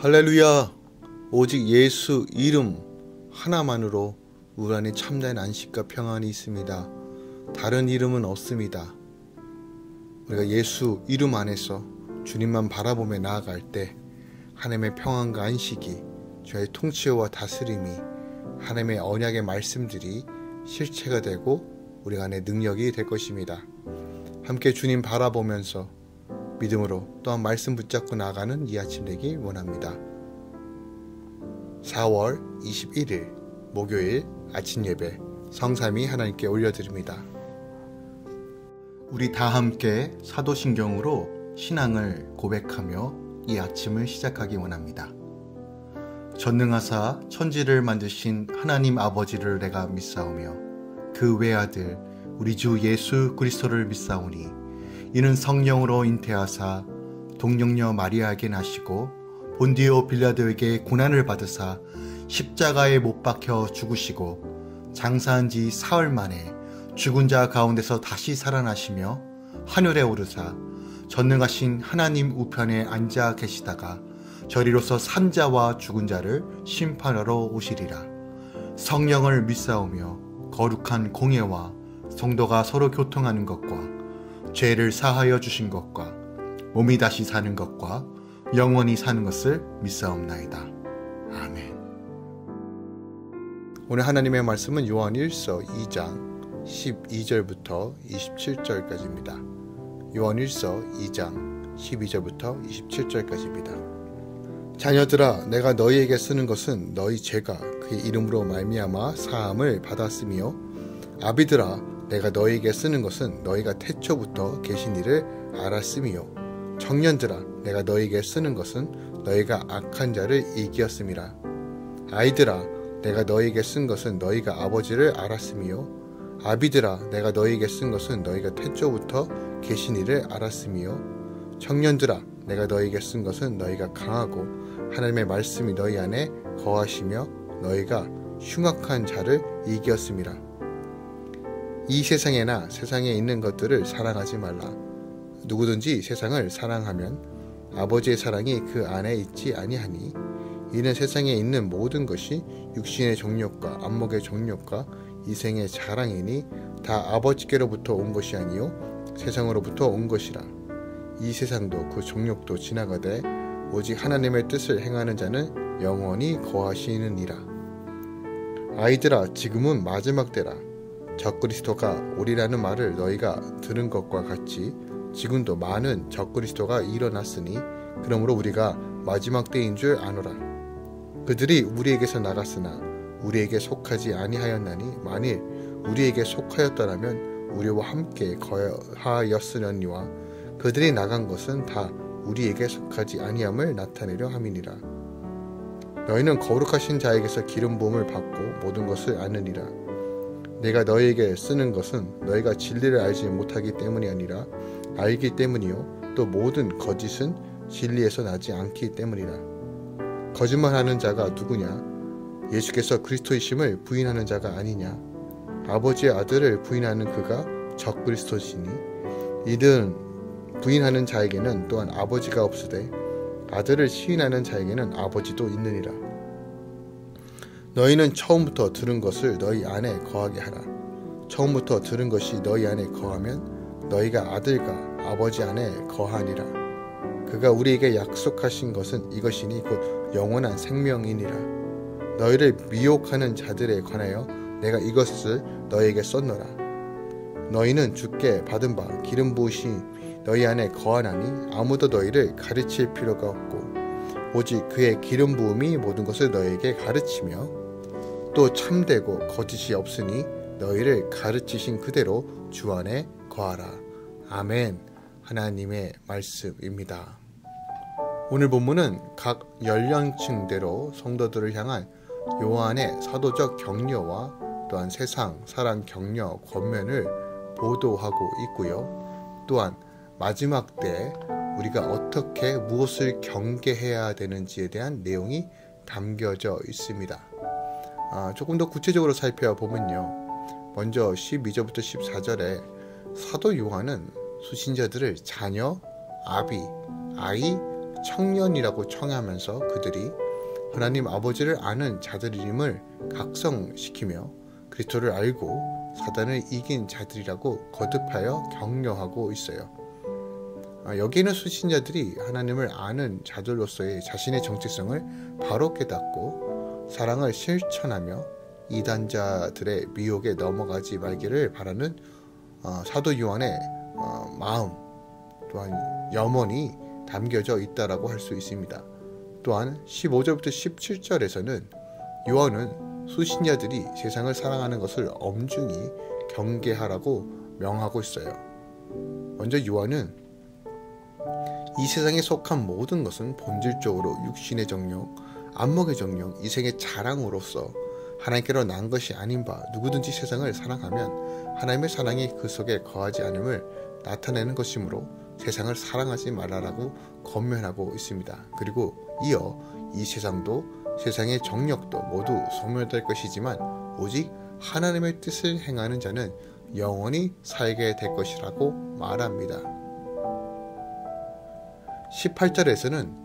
할렐루야! 오직 예수 이름 하나만으로 우리 안에 참된 안식과 평안이 있습니다. 다른 이름은 없습니다. 우리가 예수 이름 안에서 주님만 바라보며 나아갈 때 하나님의 평안과 안식이, 주의 통치와 다스림이, 하나님의 언약의 말씀들이 실체가 되고 우리 안에 능력이 될 것입니다. 함께 주님 바라보면서 믿음으로 또한 말씀 붙잡고 나아가는 이 아침 되기 원합니다. 4월 21일 목요일 아침 예배 성삼위 하나님께 올려드립니다. 우리 다 함께 사도신경으로 신앙을 고백하며 이 아침을 시작하기 원합니다. 전능하사 천지를 만드신 하나님 아버지를 내가 믿사오며 그 외아들 우리 주 예수 그리스도를 믿사오니 이는 성령으로 잉태하사 동정녀 마리아에게 나시고 본디오 빌라도에게 고난을 받으사 십자가에 못 박혀 죽으시고 장사한 지 사흘 만에 죽은 자 가운데서 다시 살아나시며 하늘에 오르사 전능하신 하나님 우편에 앉아 계시다가 저리로서 산자와 죽은 자를 심판하러 오시리라. 성령을 믿사오며 거룩한 공예와 성도가 서로 교통하는 것과 죄를 사하여 주신 것과 몸이 다시 사는 것과 영원히 사는 것을 믿사옵나이다. 아멘. 오늘 하나님의 말씀은 요한 1서 2장 12절부터 27절까지입니다. 요한 1서 2장 12절부터 27절까지입니다. 자녀들아, 내가 너희에게 쓰는 것은 너희 죄가 그의 이름으로 말미암아 사함을 받았으며, 아비들아, 내가 너희에게 쓰는 것은 너희가 태초부터 계신 이를 알았으며, 청년들아, 내가 너희에게 쓰는 것은 너희가 악한 자를 이기었음이라. 아이들아, 내가 너희에게 쓴 것은 너희가 아버지를 알았으며, 아비들아, 내가 너희에게 쓴 것은 너희가 태초부터 계신 이를 알았으며, 청년들아, 내가 너희에게 쓴 것은 너희가 강하고 하나님의 말씀이 너희 안에 거하시며 너희가 흉악한 자를 이기었음이라. 이 세상에나 세상에 있는 것들을 사랑하지 말라. 누구든지 세상을 사랑하면 아버지의 사랑이 그 안에 있지 아니하니, 이는 세상에 있는 모든 것이 육신의 정욕과 안목의 정욕과 이생의 자랑이니 다 아버지께로부터 온 것이 아니요 세상으로부터 온 것이라. 이 세상도 그 정욕도 지나가되 오직 하나님의 뜻을 행하는 자는 영원히 거하시느니라. 아이들아, 지금은 마지막 때라. 적그리스도가 오리라는 말을 너희가 들은 것과 같이 지금도 많은 적그리스도가 일어났으니 그러므로 우리가 마지막 때인 줄 아노라. 그들이 우리에게서 나갔으나 우리에게 속하지 아니하였나니 만일 우리에게 속하였더라면 우리와 함께 거하였으려니와 그들이 나간 것은 다 우리에게 속하지 아니함을 나타내려 함이니라. 너희는 거룩하신 자에게서 기름 부음을 받고 모든 것을 아느니라. 내가 너희에게 쓰는 것은 너희가 진리를 알지 못하기 때문이 아니라 알기 때문이요 또 모든 거짓은 진리에서 나지 않기 때문이라. 거짓말하는 자가 누구냐? 예수께서 그리스도이심을 부인하는 자가 아니냐? 아버지의 아들을 부인하는 그가 적그리스도시니, 이들은 부인하는 자에게는 또한 아버지가 없으되 아들을 시인하는 자에게는 아버지도 있느니라. 너희는 처음부터 들은 것을 너희 안에 거하게 하라. 처음부터 들은 것이 너희 안에 거하면 너희가 아들과 아버지 안에 거하니라. 그가 우리에게 약속하신 것은 이것이니 곧 영원한 생명이니라. 너희를 미혹하는 자들에 관하여 내가 이것을 너희에게 썼노라. 너희는 주께 받은 바 기름 부으심이 너희 안에 거하나니 아무도 너희를 가르칠 필요가 없고 오직 그의 기름 부음이 모든 것을 너희에게 가르치며 또 참되고 거짓이 없으니 너희를 가르치신 그대로 주 안에 거하라. 아멘. 하나님의 말씀입니다. 오늘 본문은 각 연령층대로 성도들을 향한 요한의 사도적 격려와 또한 세상 사랑 격려 권면을 보도하고 있고요. 또한 마지막 때 우리가 어떻게 무엇을 경계해야 되는지에 대한 내용이 담겨져 있습니다. 조금 더 구체적으로 살펴보면요. 먼저 12절부터 14절에 사도 요한은 수신자들을 자녀, 아비, 아이, 청년이라고 청하면서 그들이 하나님 아버지를 아는 자들임을 각성시키며 그리스도를 알고 사단을 이긴 자들이라고 거듭하여 격려하고 있어요. 여기에는 수신자들이 하나님을 아는 자들로서의 자신의 정체성을 바로 깨닫고 사랑을 실천하며 이단자들의 미혹에 넘어가지 말기를 바라는 사도 요한의 마음 또한 염원이 담겨져 있다라고 할 수 있습니다. 또한 15절부터 17절에서는 요한은 수신자들이 세상을 사랑하는 것을 엄중히 경계하라고 명하고 있어요. 먼저 요한은 이 세상에 속한 모든 것은 본질적으로 육신의 정욕, 안목의 정욕, 이생의 자랑으로서 하나님께로 난 것이 아닌 바 누구든지 세상을 사랑하면 하나님의 사랑이 그 속에 거하지 않음을 나타내는 것이므로 세상을 사랑하지 말라라고 권면하고 있습니다. 그리고 이어 이 세상도 세상의 정욕도 모두 소멸될 것이지만 오직 하나님의 뜻을 행하는 자는 영원히 살게 될 것이라고 말합니다. 18절에서는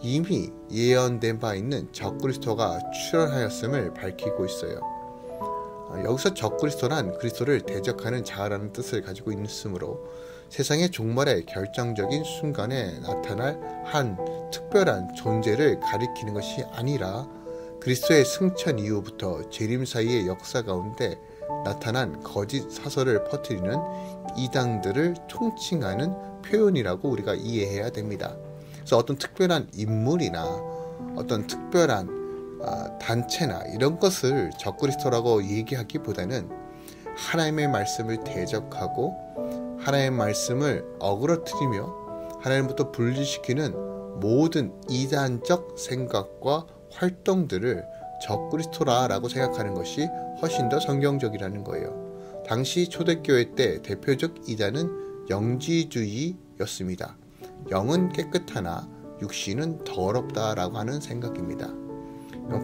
이미 예언된 바 있는 적그리스도가 출현하였음을 밝히고 있어요. 여기서 적그리스도란 그리스도를 대적하는 자라는 뜻을 가지고 있으므로 세상의 종말의 결정적인 순간에 나타날 한 특별한 존재를 가리키는 것이 아니라 그리스도의 승천 이후부터 재림 사이의 역사 가운데 나타난 거짓 사설을 퍼뜨리는 이당들을 총칭하는 표현이라고 우리가 이해해야 됩니다. 그래서 어떤 특별한 인물이나 어떤 특별한 단체나 이런 것을 적그리스도라고 얘기하기보다는 하나님의 말씀을 대적하고 하나님의 말씀을 어그러뜨리며 하나님부터 분리시키는 모든 이단적 생각과 활동들을 적그리스도라고 생각하는 것이 훨씬 더 성경적이라는 거예요. 당시 초대교회 때 대표적 이단은 영지주의였습니다. 영은 깨끗하나 육신은 더럽다라고 하는 생각입니다.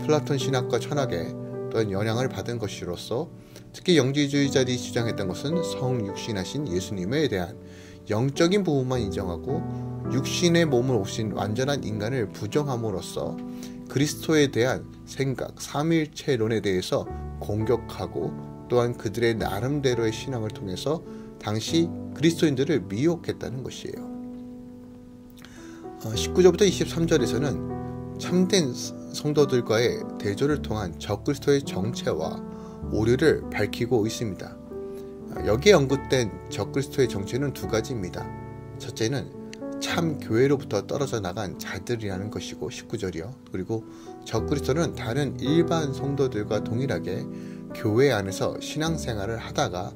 플라톤 신학과 철학에 또한 영향을 받은 것으로서 특히 영지주의자들이 주장했던 것은 성육신하신 예수님에 대한 영적인 부분만 인정하고 육신의 몸을 오신 완전한 인간을 부정함으로써 그리스도에 대한 생각, 삼위일체론에 대해서 공격하고 또한 그들의 나름대로의 신앙을 통해서 당시 그리스도인들을 미혹했다는 것이에요. 19절부터 23절에서는 참된 성도들과의 대조를 통한 적그리스도의 정체와 오류를 밝히고 있습니다. 여기에 언급된 적그리스도의 정체는 두 가지입니다. 첫째는 참 교회로부터 떨어져 나간 자들이라는 것이고 19절이요. 그리고 적그리스도는 다른 일반 성도들과 동일하게 교회 안에서 신앙생활을 하다가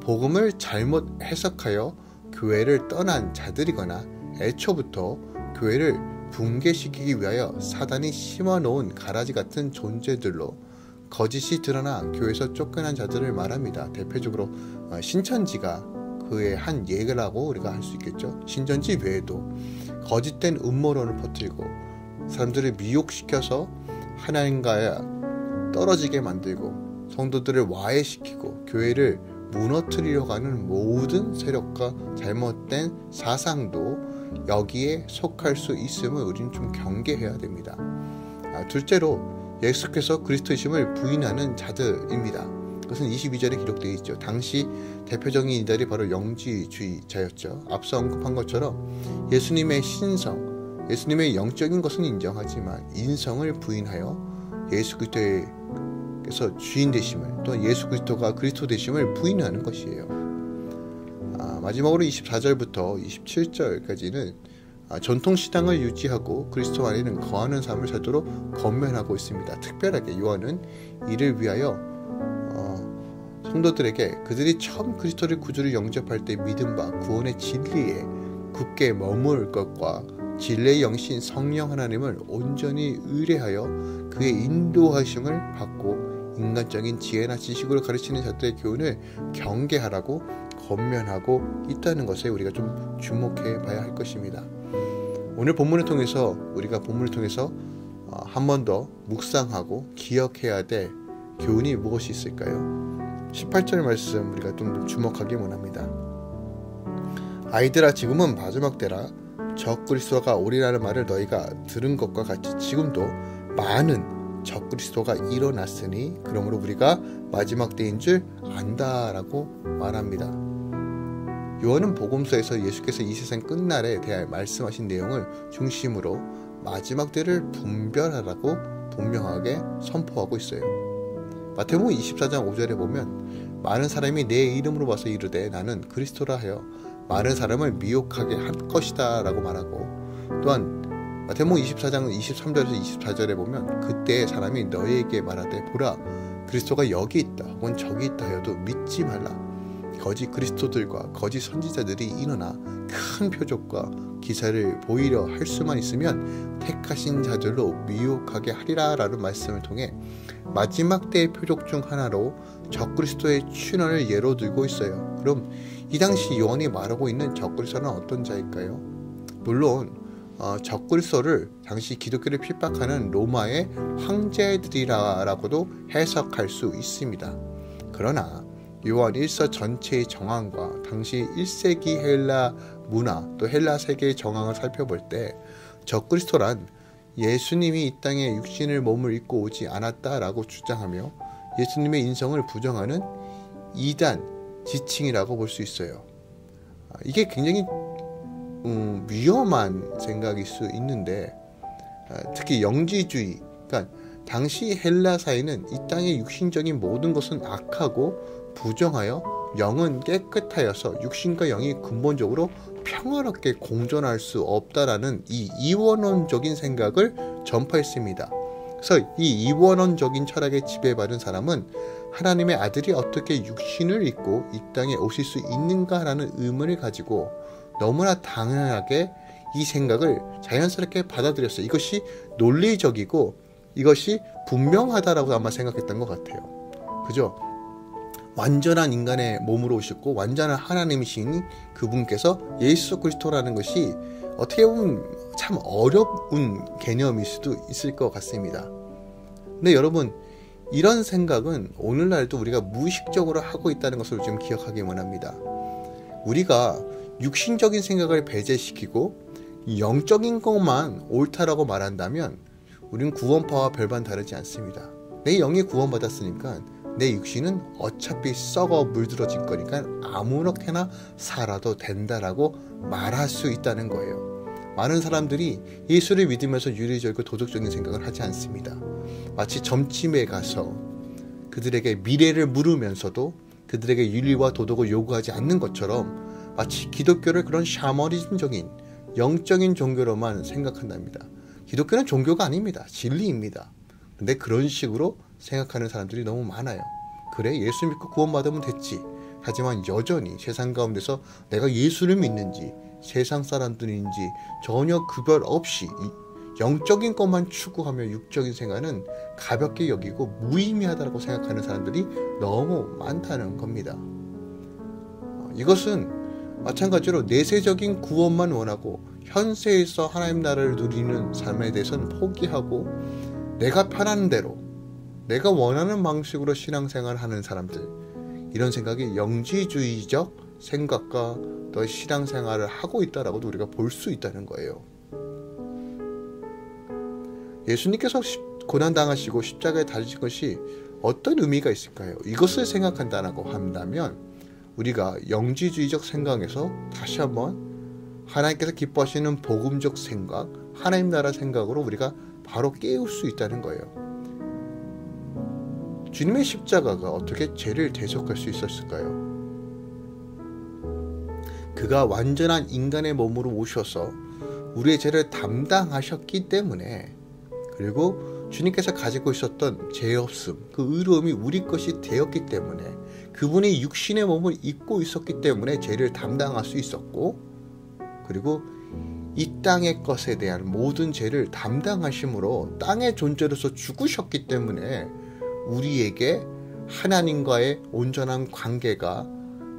복음을 잘못 해석하여 교회를 떠난 자들이거나 애초부터 교회를 붕괴시키기 위하여 사단이 심어놓은 가라지 같은 존재들로 거짓이 드러나 교회에서 쫓겨난 자들을 말합니다. 대표적으로 신천지가 그의 한 예라고 우리가 할 수 있겠죠. 신천지 외에도 거짓된 음모론을 퍼뜨리고 사람들을 미혹시켜서 하나님과 떨어지게 만들고 성도들을 와해시키고 교회를 무너뜨리려고 하는 모든 세력과 잘못된 사상도 여기에 속할 수 있음을 우리는 좀 경계해야 됩니다. 둘째로 예수께서 그리스도이심을 부인하는 자들입니다. 그것은 22절에 기록되어 있죠. 당시 대표적인 이들이 바로 영지주의자였죠. 앞서 언급한 것처럼 예수님의 신성, 예수님의 영적인 것은 인정하지만 인성을 부인하여 예수 그리스도께서 주인 되심을 또는 예수 그리스도가 그리스도 되심을 부인하는 것이에요. 마지막으로 24절부터 27절까지는 전통신앙을 유지하고 그리스도 안에는 거하는 삶을 살도록 권면하고 있습니다. 특별하게 요한은 이를 위하여 성도들에게 그들이 처음 그리스도를 구주를 영접할 때 믿은 바 구원의 진리에 굳게 머무를 것과 진리의 영신 성령 하나님을 온전히 의뢰하여 그의 인도하심을 받고 인간적인 지혜나 지식으로 가르치는 자들의 교훈을 경계하라고 권면하고 있다는 것에 우리가 좀 주목해 봐야 할 것입니다. 오늘 본문을 통해서 우리가 본문을 통해서 한 번 더 묵상하고 기억해야 될 교훈이 무엇이 있을까요? 18절 말씀 우리가 좀 주목하기 원합니다. 아이들아 지금은 마지막 때라 적그리스도가 오리라는 말을 너희가 들은 것과 같이 지금도 많은 적그리스도가 일어났으니 그러므로 우리가 마지막 때인 줄 안다라고 말합니다. 요한은 복음서에서 예수께서 이 세상 끝날에 대하여 말씀하신 내용을 중심으로 마지막 때를 분별하라고 분명하게 선포하고 있어요. 마태복음 24장 5절에 보면 많은 사람이 내 이름으로 와서 이르되 나는 그리스도라 하여 많은 사람을 미혹하게 할 것이다 라고 말하고, 또한 마태복음 24장 23절에서 24절에 보면 그때 사람이 너희에게 말하되 보라 그리스도가 여기 있다 혹은 저기 있다 하여도 믿지 말라. 거짓 그리스도들과 거짓 선지자들이 일어나 큰 표적과 기사를 보이려 할 수만 있으면 택하신 자들로 미혹하게 하리라 라는 말씀을 통해 마지막 때의 표적 중 하나로 적그리스도의 출현을 예로 들고 있어요. 그럼 이 당시 요한이 말하고 있는 적그리스도는 어떤 자일까요? 물론 적그리스도를 당시 기독교를 핍박하는 로마의 황제들이라고도 해석할 수 있습니다. 그러나 요한 1서 전체의 정황과 당시 1세기 헬라 문화 또 헬라 세계의 정황을 살펴볼 때 적그리스도란 예수님이 이 땅에 육신을 몸을 입고 오지 않았다라고 주장하며 예수님의 인성을 부정하는 이단 지칭이라고 볼 수 있어요. 이게 굉장히 위험한 생각일 수 있는데, 특히 영지주의, 그러니까 당시 헬라 사회는 이 땅의 육신적인 모든 것은 악하고 부정하여 영은 깨끗하여서 육신과 영이 근본적으로 평화롭게 공존할 수 없다라는 이 이원론적인 생각을 전파했습니다. 그래서 이 이원론적인 철학에 지배받은 사람은 하나님의 아들이 어떻게 육신을 입고 이 땅에 오실 수 있는가라는 의문을 가지고 너무나 당연하게 이 생각을 자연스럽게 받아들였어요. 이것이 논리적이고 이것이 분명하다라고 아마 생각했던 것 같아요. 그죠? 완전한 인간의 몸으로 오셨고 완전한 하나님이신 그분께서 예수 그리스도라는 것이 어떻게 보면 참 어려운 개념일 수도 있을 것 같습니다. 근데 여러분, 이런 생각은 오늘날도 우리가 무의식적으로 하고 있다는 것을 좀 기억하기 원합니다. 우리가 육신적인 생각을 배제시키고 영적인 것만 옳다라고 말한다면 우리는 구원파와 별반 다르지 않습니다. 내 영이 구원받았으니까 내 육신은 어차피 썩어 물들어질 거니까 아무렇게나 살아도 된다라고 말할 수 있다는 거예요. 많은 사람들이 예수를 믿으면서 윤리적이고 도덕적인 생각을 하지 않습니다. 마치 점집에 가서 그들에게 미래를 물으면서도 그들에게 윤리와 도덕을 요구하지 않는 것처럼 마치 기독교를 그런 샤머니즘적인 영적인 종교로만 생각한답니다. 기독교는 종교가 아닙니다. 진리입니다. 근데 그런 식으로 생각하는 사람들이 너무 많아요. 그래, 예수 믿고 구원받으면 됐지. 하지만 여전히 세상 가운데서 내가 예수를 믿는지 세상 사람들인지 전혀 구별 없이 영적인 것만 추구하며 육적인 생활은 가볍게 여기고 무의미하다고 생각하는 사람들이 너무 많다는 겁니다. 이것은 마찬가지로 내세적인 구원만 원하고 현세에서 하나님 나라를 누리는 삶에 대해서는 포기하고 내가 편한 대로 내가 원하는 방식으로 신앙생활을 하는 사람들, 이런 생각이 영지주의적 생각과 또 신앙생활을 하고 있다라고도 우리가 볼 수 있다는 거예요. 예수님께서 고난당하시고 십자가에 달리신 것이 어떤 의미가 있을까요? 이것을 생각한다고 한다면 우리가 영지주의적 생각에서 다시 한번 하나님께서 기뻐하시는 복음적 생각, 하나님 나라 생각으로 우리가 바로 깨울 수 있다는 거예요. 주님의 십자가가 어떻게 죄를 대속할 수 있었을까요? 그가 완전한 인간의 몸으로 오셔서 우리의 죄를 담당하셨기 때문에, 그리고 주님께서 가지고 있었던 죄 없음, 그 의로움이 우리 것이 되었기 때문에, 그분이 육신의 몸을 입고 있었기 때문에 죄를 담당할 수 있었고, 그리고 이 땅의 것에 대한 모든 죄를 담당하심으로 땅의 존재로서 죽으셨기 때문에 우리에게 하나님과의 온전한 관계가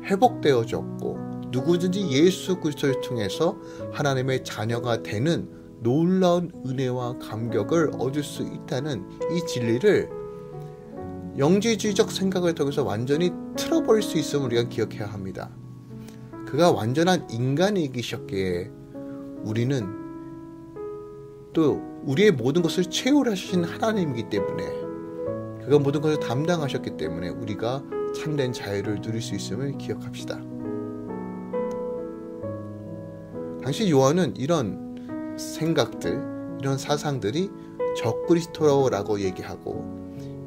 회복되어졌고, 누구든지 예수 그리스도를 통해서 하나님의 자녀가 되는 놀라운 은혜와 감격을 얻을 수 있다는 이 진리를 영지주의적 생각을 통해서 완전히 틀어버릴 수 있음을 우리가 기억해야 합니다. 그가 완전한 인간이기셨기에 우리는 또 우리의 모든 것을 채울하신 하나님이기 때문에, 그가 모든 것을 담당하셨기 때문에 우리가 참된 자유를 누릴 수 있음을 기억합시다. 당시 요한은 이런 생각들, 이런 사상들이 적그리스도라고 얘기하고,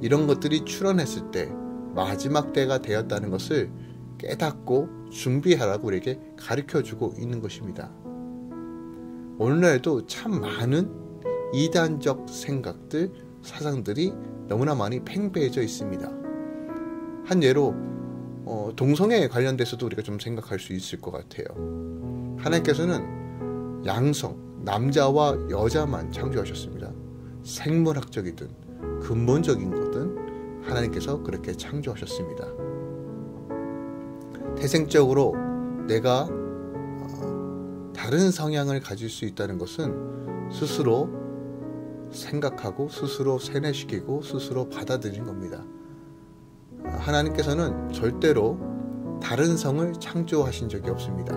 이런 것들이 출현했을 때 마지막 때가 되었다는 것을 깨닫고 준비하라고 우리에게 가르쳐주고 있는 것입니다. 오늘날에도 참 많은 이단적 생각들, 사상들이 너무나 많이 팽배해져 있습니다. 한 예로 동성애에 관련돼서도 우리가 좀 생각할 수 있을 것 같아요. 하나님께서는 양성, 남자와 여자만 창조하셨습니다. 생물학적이든 근본적인 거든 하나님께서 그렇게 창조하셨습니다. 태생적으로 내가 다른 성향을 가질 수 있다는 것은 스스로 생각하고 스스로 세뇌시키고 스스로 받아들인 겁니다. 하나님께서는 절대로 다른 성을 창조하신 적이 없습니다.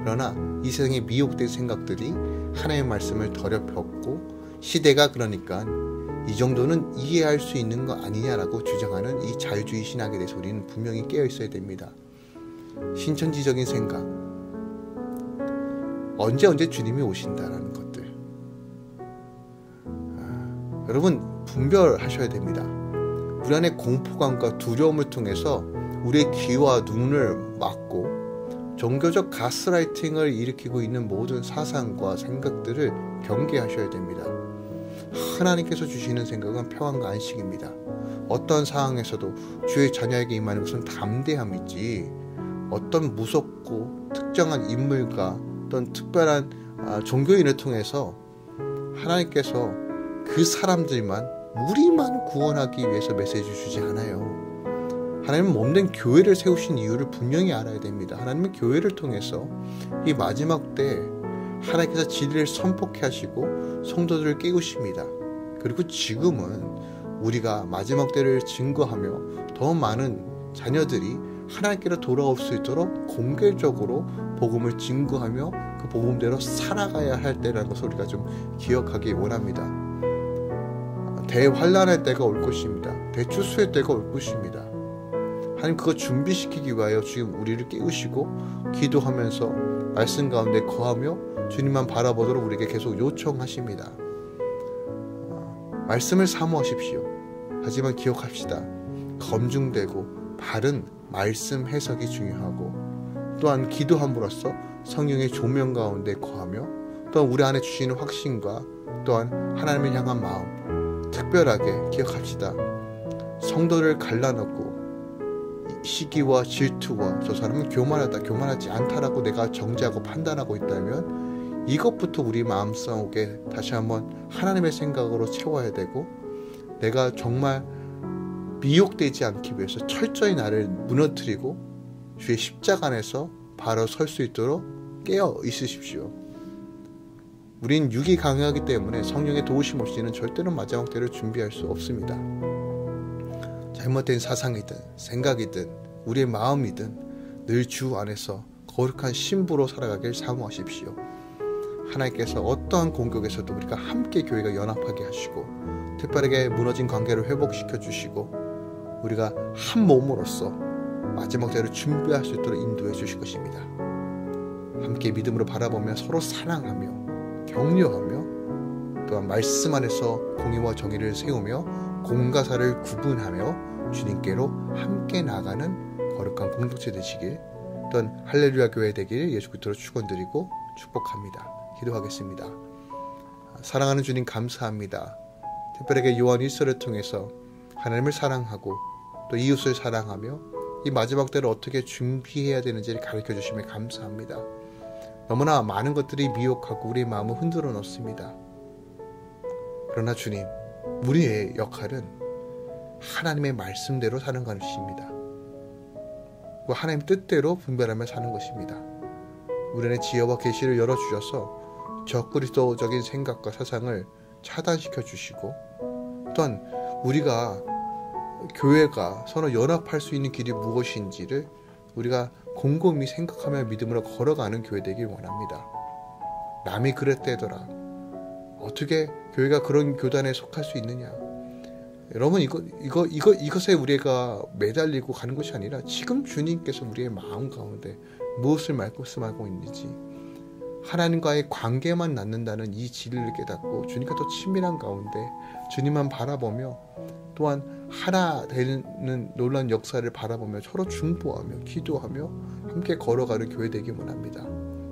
그러나 이 세상에 미혹된 생각들이 하나님의 말씀을 더럽혔고, 시대가 그러니까 이 정도는 이해할 수 있는 거 아니냐라고 주장하는 이 자유주의 신학에 대해서 우리는 분명히 깨어 있어야 됩니다. 신천지적인 생각, 언제 주님이 오신다라는 것들, 여러분 분별하셔야 됩니다. 우리 안에 공포감과 두려움을 통해서 우리의 귀와 눈을 막고 종교적 가스라이팅을 일으키고 있는 모든 사상과 생각들을 경계하셔야 됩니다. 하나님께서 주시는 생각은 평안과 안식입니다. 어떤 상황에서도 주의 자녀에게 임하는 것은 담대함이지, 어떤 무섭고 특정한 인물과 어떤 특별한 종교인을 통해서 하나님께서 그 사람들만, 우리만 구원하기 위해서 메시지 주지 않아요. 하나님은 몸된 교회를 세우신 이유를 분명히 알아야 됩니다. 하나님은 교회를 통해서 이 마지막 때 하나님께서 진리를 선포케 하시고 성도들을 깨우십니다. 그리고 지금은 우리가 마지막 때를 증거하며 더 많은 자녀들이 하나님께로 돌아올 수 있도록 공개적으로 복음을 증거하며 그 복음대로 살아가야 할 때라는 것을 우리가 좀 기억하기 원합니다. 대환란의 때가 올 것입니다. 대추수의 때가 올 것입니다. 하나님 그거 준비시키기 위하여 지금 우리를 깨우시고 기도하면서 말씀 가운데 거하며 주님만 바라보도록 우리에게 계속 요청하십니다. 말씀을 사모하십시오. 하지만 기억합시다. 검증되고 바른 말씀 해석이 중요하고, 또한 기도함으로써 성령의 조명 가운데 거하며, 또한 우리 안에 주시는 확신과 또한 하나님을 향한 마음 특별하게 기억합시다. 성도를 갈라놓고 시기와 질투와 저 사람은 교만하다, 교만하지 않다라고 내가 정죄하고 판단하고 있다면 이것부터 우리 마음속에 다시 한번 하나님의 생각으로 채워야 되고, 내가 정말 미혹되지 않기 위해서 철저히 나를 무너뜨리고 주의 십자가 안에서 바로 설 수 있도록 깨어 있으십시오. 우린 육이 강하기 때문에 성령의 도우심 없이는 절대로 마지막 때를 준비할 수 없습니다. 잘못된 사상이든 생각이든 우리의 마음이든 늘 주 안에서 거룩한 신부로 살아가길 사모하십시오. 하나님께서 어떠한 공격에서도 우리가 함께 교회가 연합하게 하시고, 특별하게 무너진 관계를 회복시켜 주시고, 우리가 한 몸으로서 마지막 때를 준비할 수 있도록 인도해 주실 것입니다. 함께 믿음으로 바라보며 서로 사랑하며 격려하며, 또한 말씀 안에서 공의와 정의를 세우며 공과 사를 구분하며 주님께로 함께 나가는 거룩한 공동체 되시길, 또한 할렐루야 교회 되길 예수 그리스도로 축원드리고 축복합니다. 기도하겠습니다. 사랑하는 주님 감사합니다. 특별하게 요한 1서를 통해서 하나님을 사랑하고 또 이웃을 사랑하며 이 마지막 때를 어떻게 준비해야 되는지를 가르쳐 주심에 감사합니다. 너무나 많은 것들이 미혹하고 우리의 마음을 흔들어 놓습니다. 그러나 주님, 우리의 역할은 하나님의 말씀대로 사는 것입니다. 하나님 뜻대로 분별하며 사는 것입니다. 우리 안에 지혜와 계시를 열어주셔서 적그리스도적인 생각과 사상을 차단시켜 주시고, 또한 우리가 교회가 서로 연합할 수 있는 길이 무엇인지를 우리가 곰곰이 생각하며 믿음으로 걸어가는 교회 되길 원합니다. 남이 그랬대더라. 어떻게 교회가 그런 교단에 속할 수 있느냐? 여러분, 이것에 우리가 매달리고 가는 것이 아니라 지금 주님께서 우리의 마음 가운데 무엇을 말씀하고 있는지, 하나님과의 관계만 낳는다는 이 진리를 깨닫고 주님과 더 친밀한 가운데 주님만 바라보며, 또한 하나 되는 놀라운 역사를 바라보며 서로 중보하며 기도하며 함께 걸어가는 교회 되기 원합니다.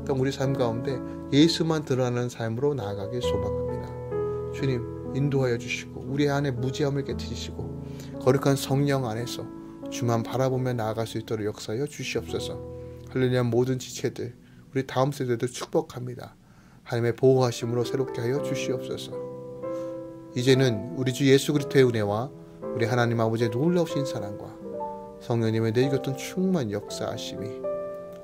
그럼 우리 삶 가운데 예수만 드러나는 삶으로 나아가길 소망합니다. 주님 인도하여 주시고 우리 안에 무지함을 깨트리시고 거룩한 성령 안에서 주만 바라보며 나아갈 수 있도록 역사하여 주시옵소서. 할렐루야. 모든 지체들, 우리 다음 세대도 축복합니다. 하나님의 보호하심으로 새롭게 하여 주시옵소서. 이제는 우리 주 예수 그리스도의 은혜와 우리 하나님 아버지의 놀라우신 사랑과 성령님의 내주셨던 충만 역사하심이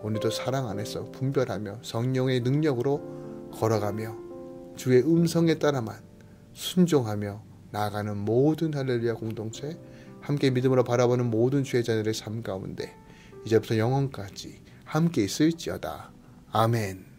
오늘도 사랑 안에서 분별하며 성령의 능력으로 걸어가며 주의 음성에 따라만 순종하며 나아가는 모든 할렐루야 공동체, 함께 믿음으로 바라보는 모든 주의 자녀들의 삶 가운데 이제부터 영원까지 함께 있을지어다. 아멘.